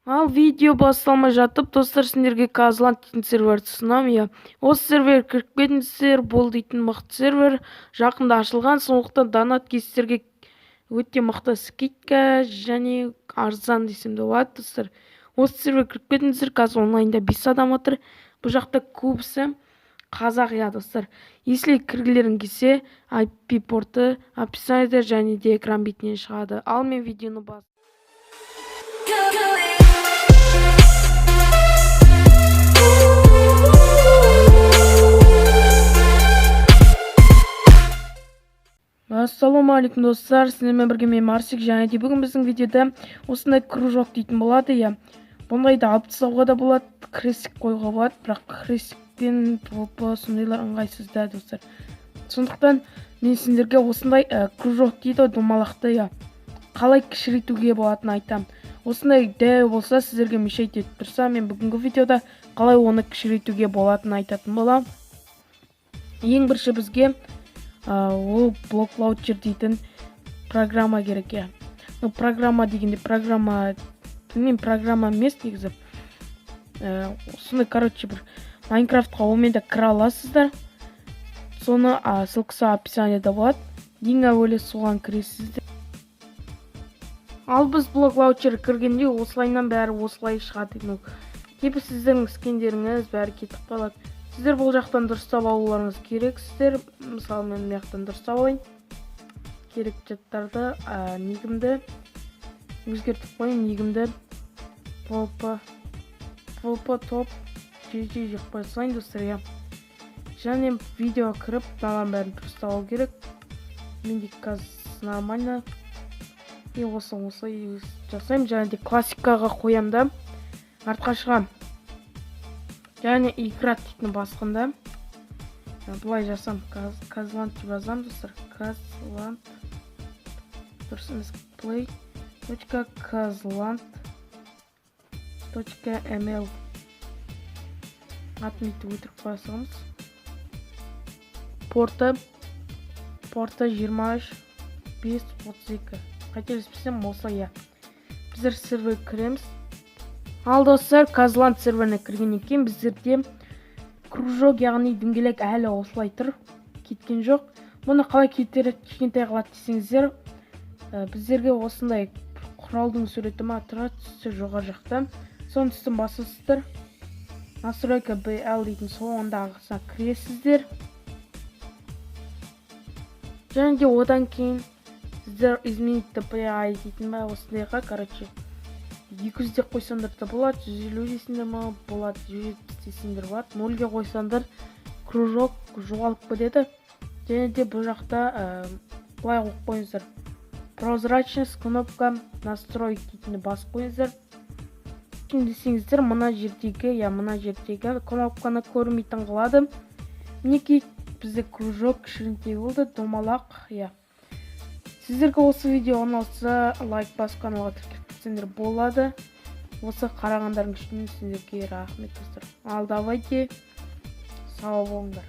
Ал видео басталмай жатып, достар, сендерге Казланд дейтін серверді ұсынамын. Осы сервер кіріп кетіңіздер, бұл дейтін мықты сервер жақында ашылған, сондықтан донат кестерге өте мықты скидка және арзан десем де болады, достар. Осы сервер кіріп кетіңіздер, қазір онлайнда 5 адам отыр. Бұл жақта көбісі қазақ, достар. Если кіргілерің келсе, IP порты описаниеде және де экран бетінен шығады. Ал мен видеоны бас. Ассалаумағалейкум, достар, сіздермен бірге мен Марсик, және де бүгін біздің видеода осындай кружок дейтін болады. Бұндайды алып тастауға да болады, крестик қоюға болады, бірақ крестикпен сондайлар ыңғайсыз, достар. Сондықтан мен сендерге осындай кружок дейді, домалақты қалай кішірейтуге болатынын айтам. Осындай дәу болса, сіздерге мешайт етіп тұрса, мен бүгінгі видеода қалай оны кішірейтуге болатынын айтатын болам. Ең бірінші бізге ол блок лаунчер дейтін программа керек. Программа дегенде программа емес негізі. Осындай, бір Майнкрафтқа онымен де кіре аласыздар. Соны ссылкасы описаниеде болады. Ең әуелі соған кіресіздер. Ал біз блок лаунчер кіргенде осылайынан бәрі осылай шығады. Кейбір сіздердің скендеріңіз бәрі кетіп қалады. Сіздер бұл жақтан дұрыстап алуларыңыз керек. Сіздер, мысалы, мен маяқтан дұрыстап алайын. Керек жаттарды, негімді өзгертіп қойын. Негімді полпа топ жек қойсайын, достар. Және видео кіріп, маған бәрін дұрыстап алу керек. Менде қазір нормально. Осылай жасайым. Және де классикаға қоямда. Артқа шығам. Және играть дейтін басқында. Бұлай жасам. Казланд деп жазам, достар. Казланд. Дұрысымыз play.kazland.ml Атмейті өтіріп қойсаңыз. Порты 23.5.32. Қателеспесем осылай. Біздер сервер кіреміз. Ал, достар, Казланд серверіне кіргеннен кейін біздерде кружок, яғни дөңгелек әлі осылай тұр, кеткен жоқ. Мұны қалай кішкентай қылады десеңіздер, біздерге осындай құралдың суреті тұрады, түсі жоғары жақта. Соның түстің басысыздар. Настройка BL дейтін соңындағысына кіресіздер. Және де одан кейін сіздер изменить DPI дейтін осындайға, 200 де қойсандар да болады, 150 десіңдер ма болады, 170 десіңдер болады. 0-ге қойсандар кружок жоғалып кетеді. Және де бұл жақта былай қойып қойыңыздар. Прозрачность кнопка настройки дейтінді басып қойыңыздар. Десеңіздер, мына жердегі кнопканы көрмейтін қылады. Мінекей бізде кружок кішірінтей болды, домалақ. Сіздерге осы видео ұнаса, лайк басып, каналға тіркелсеңдер болады. Осы қарағандарың үшін сіздерге рахмет, достар. Ал давайте, сау болыңдар.